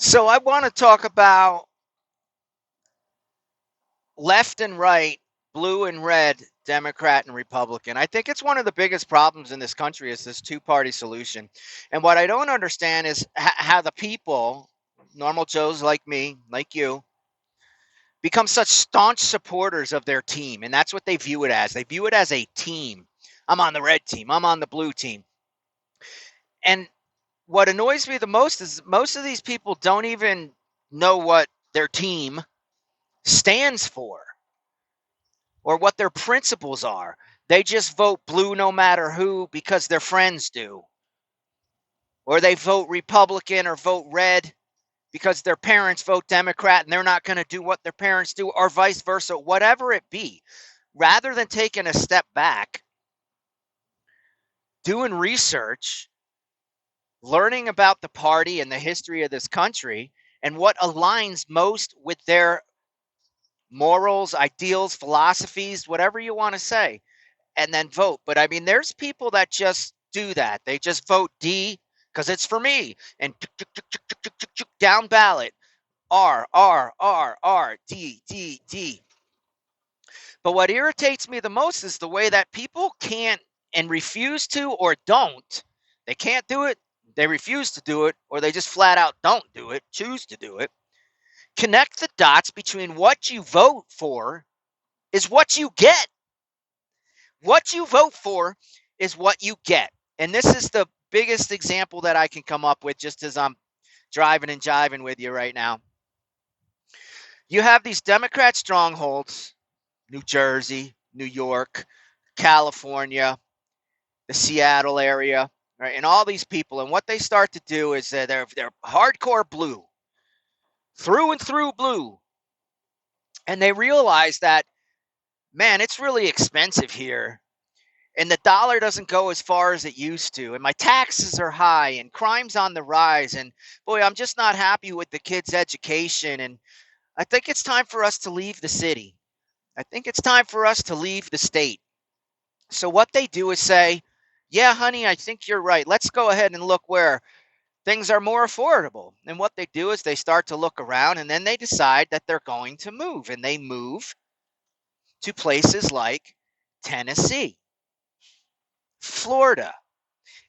So I want to talk about left and right, blue and red, Democrat and Republican. I think it's one of the biggest problems in this country is this two-party solution. And what I don't understand is how the people, normal Joes like me, like you, become such staunch supporters of their team. And that's what they view it as. They view it as a team. I'm on the red team. I'm on the blue team. And what annoys me the most is most of these people don't even know what their team stands for or what their principles are. They just vote blue no matter who because their friends do. Or they vote Republican or vote red because their parents vote Democrat and they're not going to do what their parents do, or vice versa, whatever it be. Rather than taking a step back, doing research, learning about the party and the history of this country and what aligns most with their morals, ideals, philosophies, whatever you want to say, and then vote. But I mean, there's people that just do that. They just vote D because it's for me, and down ballot R R R R D D D. But what irritates me the most is the way that people can't and refuse to or don't. They can't do it. They refuse to do it, or they just flat out don't do it, choose to do it. Connect the dots between what you vote for is what you get. What you vote for is what you get. And this is the biggest example that I can come up with just as I'm driving and jiving with you right now. You have these Democrat strongholds, New Jersey, New York, California, the Seattle area, right? And all these people. And what they start to do is they're hardcore blue, through and through blue. And they realize that, man, it's really expensive here and the dollar doesn't go as far as it used to, and my taxes are high and crime's on the rise, and boy, I'm just not happy with the kids' education, and I think it's time for us to leave the city. I think it's time for us to leave the state. So what they do is say, yeah, honey, I think you're right. Let's go ahead and look where things are more affordable. And what they do is they start to look around and then they decide that they're going to move, and they move to places like Tennessee, Florida,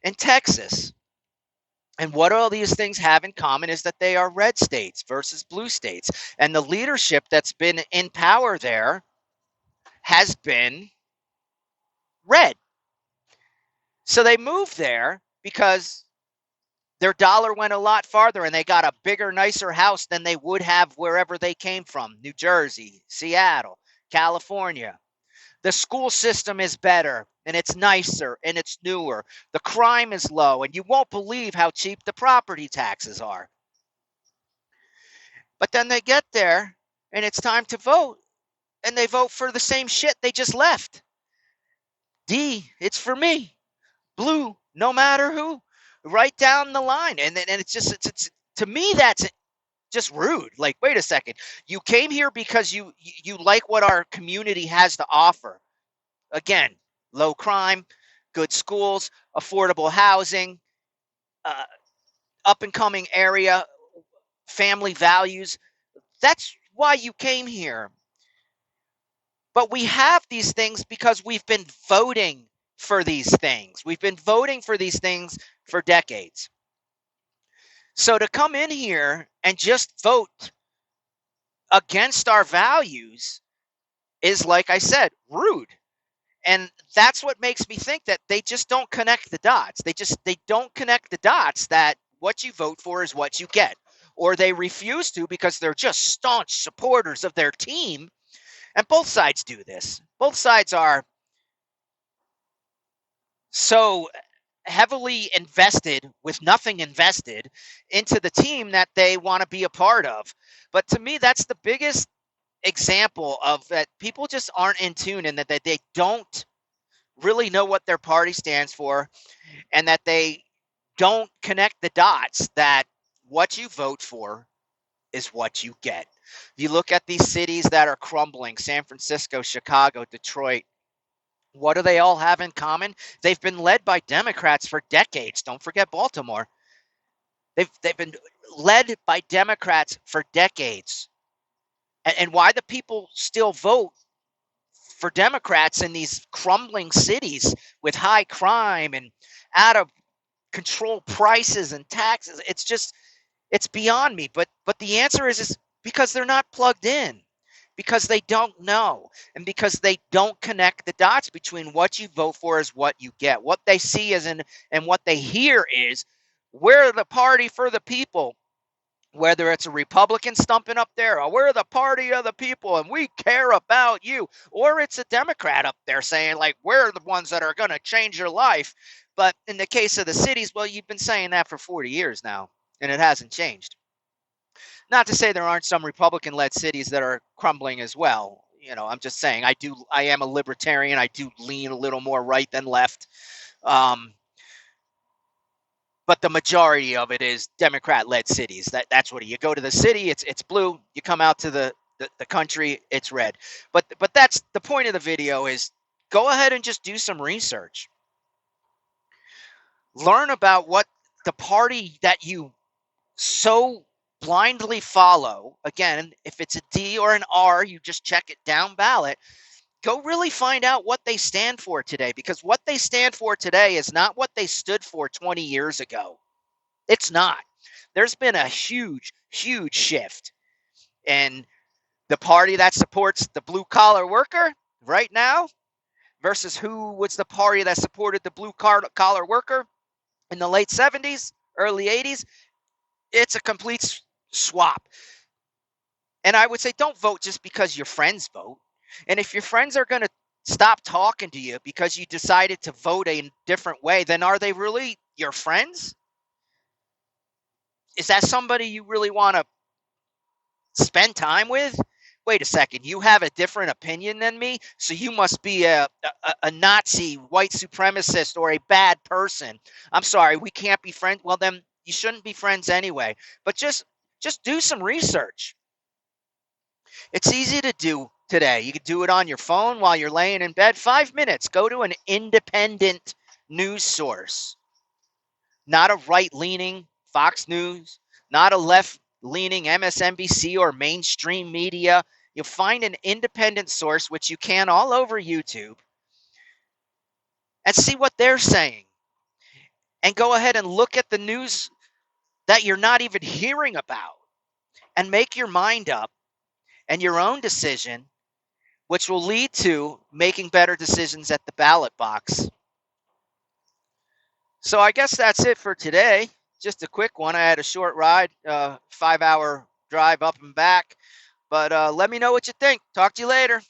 and Texas. And what all these things have in common is that they are red states versus blue states. And the leadership that's been in power there has been red. So they moved there because their dollar went a lot farther and they got a bigger, nicer house than they would have wherever they came from, New Jersey, Seattle, California. The school system is better and it's nicer and it's newer. The crime is low, and you won't believe how cheap the property taxes are. But then they get there and it's time to vote and they vote for the same shit they just left. D, it's for me. Blue, no matter who. Right down the line. And it's just it's to me that's just rude. Like, wait a second. You came here because you like what our community has to offer. Again, low crime, good schools, affordable housing, uh, up and coming area, family values. That's why you came here. But we have these things because we've been voting for these things. We've been voting for these things for decades. So to come in here and just vote against our values is, like I said, rude. And that's what makes me think that they just don't connect the dots. They don't connect the dots that what you vote for is what you get. Or they refuse to because they're just staunch supporters of their team. And both sides do this. Both sides are so heavily invested with nothing invested into the team that they want to be a part of. But to me, that's the biggest example of that people just aren't in tune, and that they don't really know what their party stands for, and that they don't connect the dots that what you vote for is what you get. You look at these cities that are crumbling: San Francisco, Chicago, Detroit. What do they all have in common? They've been led by Democrats for decades. Don't forget Baltimore. They've been led by Democrats for decades. And why the people still vote for Democrats in these crumbling cities with high crime and out of control prices and taxes. It's beyond me. But the answer is because they're not plugged in, because they don't know, and because they don't connect the dots between what you vote for is what you get. What they see is and what they hear is we're the party for the people. Whether it's a Republican stumping up there, or we're the party of the people and we care about you, or it's a Democrat up there saying, like, we're the ones that are going to change your life. But in the case of the cities, well, you've been saying that for 40 years now, and it hasn't changed. Not to say there aren't some Republican-led cities that are crumbling as well. I'm just saying I am a libertarian. I do lean a little more right than left. But the majority of it is Democrat-led cities. That's what you go to the city, it's blue. You come out to the country, it's red. But that's the point of the video is go ahead and just do some research. Learn about what the party that you so blindly follow. Again, if it's a D or an R, you just check it down ballot. Go really find out what they stand for today, because what they stand for today is not what they stood for 20 years ago. It's not. There's been a huge, huge shift. And the party that supports the blue collar worker right now versus who was the party that supported the blue collar worker in the late 70s, early 80s, it's a complete swap. And I would say don't vote just because your friends vote. And if your friends are going to stop talking to you because you decided to vote a different way, then are they really your friends? Is that somebody you really want to spend time with? Wait a second, you have a different opinion than me, so you must be a Nazi, white supremacist, or a bad person. I'm sorry, we can't be friends. Well, then you shouldn't be friends anyway. But just do some research. It's easy to do today. You can do it on your phone while you're laying in bed. 5 minutes. Go to an independent news source, not a right-leaning Fox News, not a left-leaning MSNBC or mainstream media. You'll find an independent source, which you can all over YouTube, and see what they're saying. And go ahead and look at the news that you're not even hearing about and make your mind up and your own decision, which will lead to making better decisions at the ballot box. So I guess that's it for today. Just a quick one. I had a short ride, 5-hour drive up and back. But let me know what you think. Talk to you later.